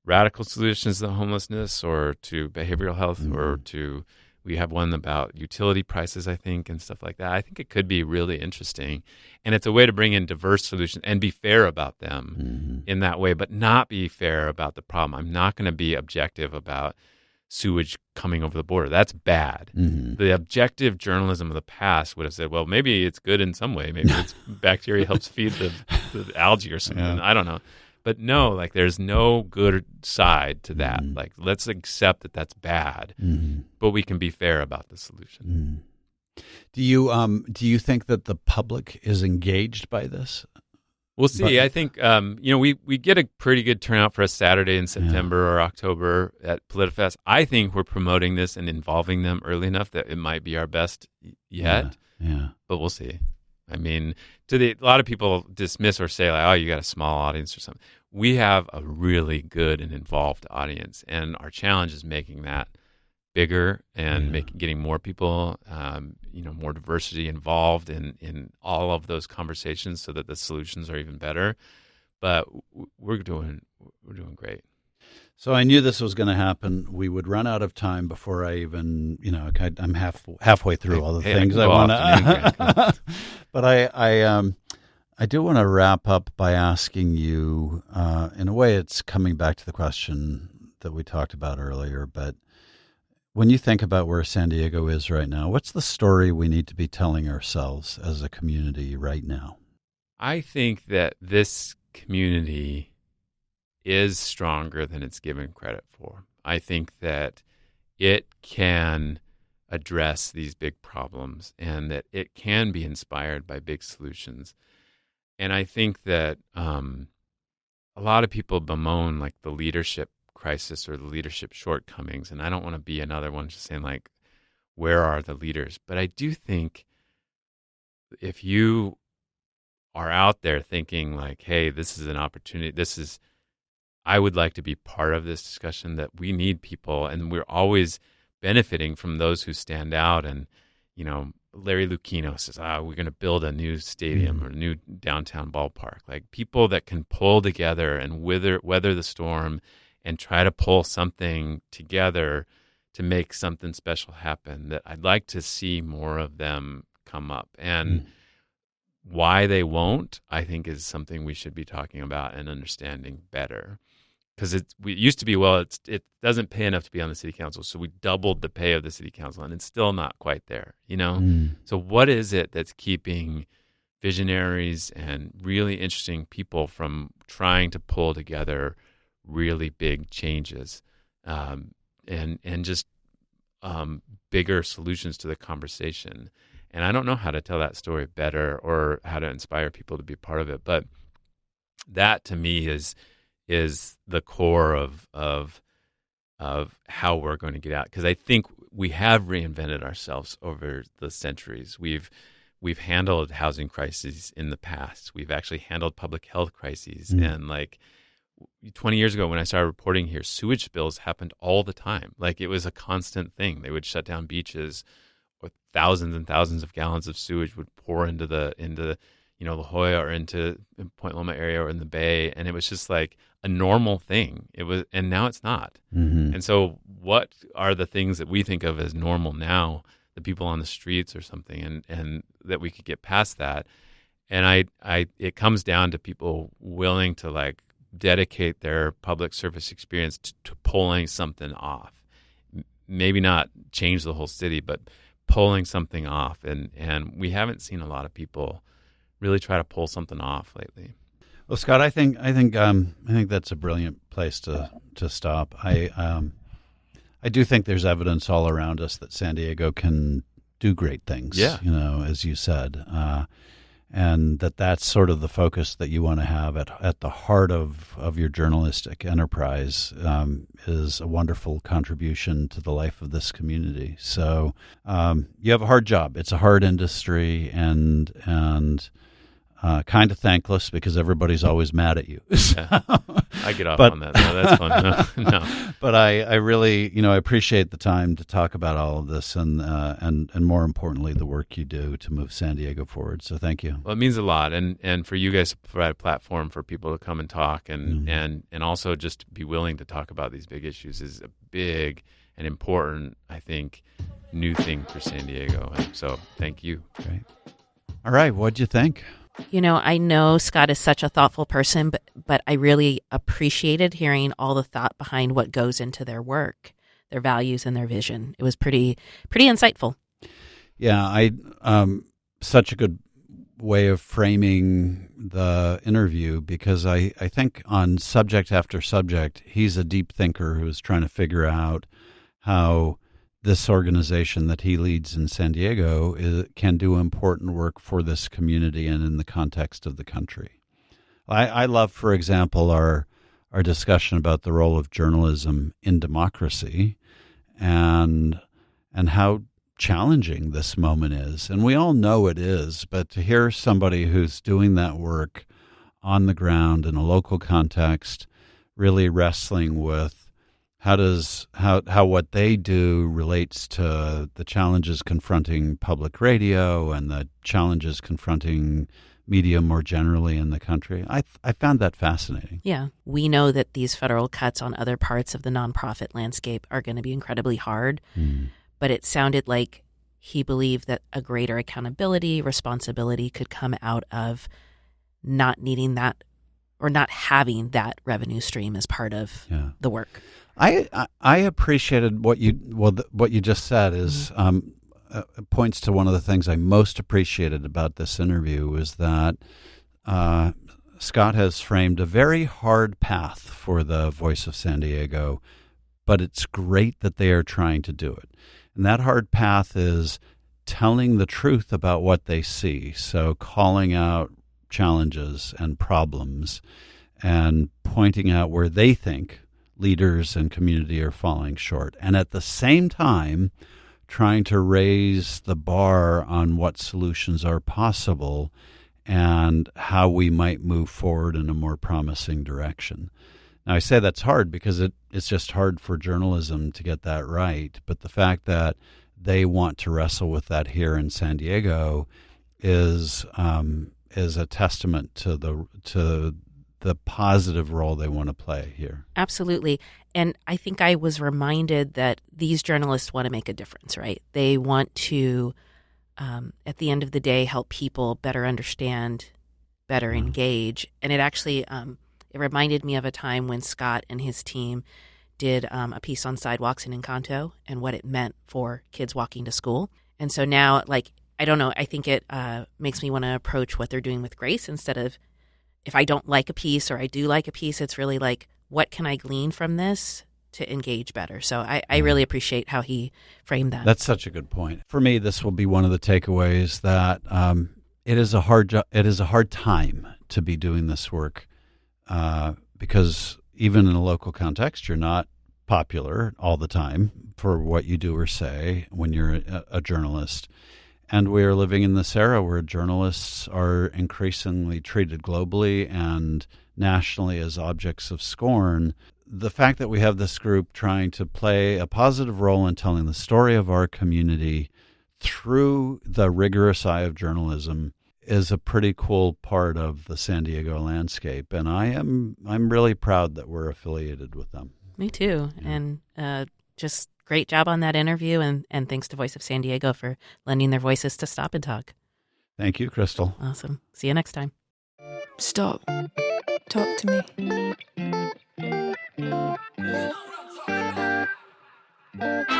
radical solutions to homelessness or to behavioral health or to. We have one about utility prices, I think, and stuff like that. I think it could be really interesting. And it's a way to bring in diverse solutions and be fair about them in that way, but not be fair about the problem. I'm not going to be objective about sewage coming over the border. That's bad. The objective journalism of the past would have said, well, maybe it's good in some way. Maybe it's bacteria helps feed the algae or something. Yeah. I don't know. But no, like there's no good side to that. Like let's accept that that's bad, but we can be fair about the solution. Do you think that the public is engaged by this? We'll see. I think we get a pretty good turnout for a Saturday in September or October at PolitiFest. I think we're promoting this and involving them early enough that it might be our best yet. Yeah. But we'll see. I mean, a lot of people dismiss or say, like, oh, you got a small audience or something. We have a really good and involved audience, and our challenge is making that bigger and getting more people, more diversity involved in all of those conversations so that the solutions are even better. But we're doing great. So I knew this was going to happen. We would run out of time before I even, I'm halfway through all the things I want to. But I do want to wrap up by asking you, in a way, it's coming back to the question that we talked about earlier. But when you think about where San Diego is right now, what's the story we need to be telling ourselves as a community right now? I think that this community is stronger than it's given credit for. I think that it can address these big problems and that it can be inspired by big solutions. And I think that a lot of people bemoan like the leadership crisis or the leadership shortcomings. And I don't want to be another one just saying like, where are the leaders? But I do think if you are out there thinking like, hey, this is an opportunity, I would like to be part of this discussion, that we need people, and we're always benefiting from those who stand out. And, Larry Lucchino says, we're going to build a new stadium or a new downtown ballpark. Like people that can pull together and weather the storm and try to pull something together to make something special happen, that I'd like to see more of them come up. And why they won't, I think, is something we should be talking about and understanding better. Because it used to be, it doesn't pay enough to be on the city council, so we doubled the pay of the city council, and it's still not quite there, So what is it that's keeping visionaries and really interesting people from trying to pull together really big changes and just bigger solutions to the conversation? And I don't know how to tell that story better or how to inspire people to be part of it, but that to me is the core of how we're going to get out. Because I think we have reinvented ourselves over the centuries. We've handled housing crises in the past. We've actually handled public health crises. And like 20 years ago when I started reporting here, sewage spills happened all the time. Like it was a constant thing. They would shut down beaches, or thousands and thousands of gallons of sewage would pour into the La Jolla or into Point Loma area or in the Bay, and it was just like a normal thing. It was, and now it's not. And so, what are the things that we think of as normal now? The people on the streets or something, and that we could get past that. And it comes down to people willing to like dedicate their public service experience to pulling something off. Maybe not change the whole city, but pulling something off, and we haven't seen a lot of people really try to pull something off lately. Well, Scott, I think that's a brilliant place to stop. I do think there's evidence all around us that San Diego can do great things. Yeah. As you said, and that's sort of the focus that you want to have at the heart of your journalistic enterprise, is a wonderful contribution to the life of this community. So you have a hard job. It's a hard industry, and kind of thankless because everybody's always mad at you. Yeah. I get off on that. No, that's fun. No. But I really, I appreciate the time to talk about all of this and more importantly, the work you do to move San Diego forward. So thank you. Well, it means a lot. And for you guys to provide a platform for people to come and talk and also just be willing to talk about these big issues is a big and important, I think, new thing for San Diego. And so thank you. Great. All right. What'd you think? I know Scott is such a thoughtful person, but I really appreciated hearing all the thought behind what goes into their work, their values, and their vision. It was pretty insightful. Yeah, such a good way of framing the interview, because I think on subject after subject, he's a deep thinker who's trying to figure out how this organization that he leads in San Diego can do important work for this community and in the context of the country. I love, for example, our discussion about the role of journalism in democracy and how challenging this moment is. And we all know it is, but to hear somebody who's doing that work on the ground in a local context, really wrestling with how what they do relates to the challenges confronting public radio and the challenges confronting media more generally in the country. I found that fascinating. Yeah. We know that these federal cuts on other parts of the nonprofit landscape are going to be incredibly hard, but it sounded like he believed that a greater accountability, responsibility could come out of not needing that or not having that revenue stream as part of the work. I appreciated what you just said is points to one of the things I most appreciated about this interview was that Scott has framed a very hard path for the Voice of San Diego, but it's great that they are trying to do it. And that hard path is telling the truth about what they see, so calling out challenges and problems and pointing out where they think leaders and community are falling short, and at the same time trying to raise the bar on what solutions are possible and how we might move forward in a more promising direction. Now, I say that's hard because it's just hard for journalism to get that right, but the fact that they want to wrestle with that here in San Diego is a testament to the positive role they want to play here. Absolutely. And I think I was reminded that these journalists want to make a difference, right? They want to, at the end of the day, help people better understand, better engage. And it actually, it reminded me of a time when Scott and his team did a piece on sidewalks in Encanto and what it meant for kids walking to school. And so now, I don't know, I think it makes me want to approach what they're doing with Grace instead of, if I don't like a piece or I do like a piece, it's really like, what can I glean from this to engage better? So I really appreciate how he framed that. That's such a good point. For me, this will be one of the takeaways that it is a hard time to be doing this work because even in a local context, you're not popular all the time for what you do or say when you're a journalist. And we are living in this era where journalists are increasingly treated globally and nationally as objects of scorn. The fact that we have this group trying to play a positive role in telling the story of our community through the rigorous eye of journalism is a pretty cool part of the San Diego landscape. And I'm really proud that we're affiliated with them. Me too. Yeah. And just great job on that interview, and thanks to Voice of San Diego for lending their voices to Stop and Talk. Thank you, Crystal. Awesome. See you next time. Stop. Talk to me.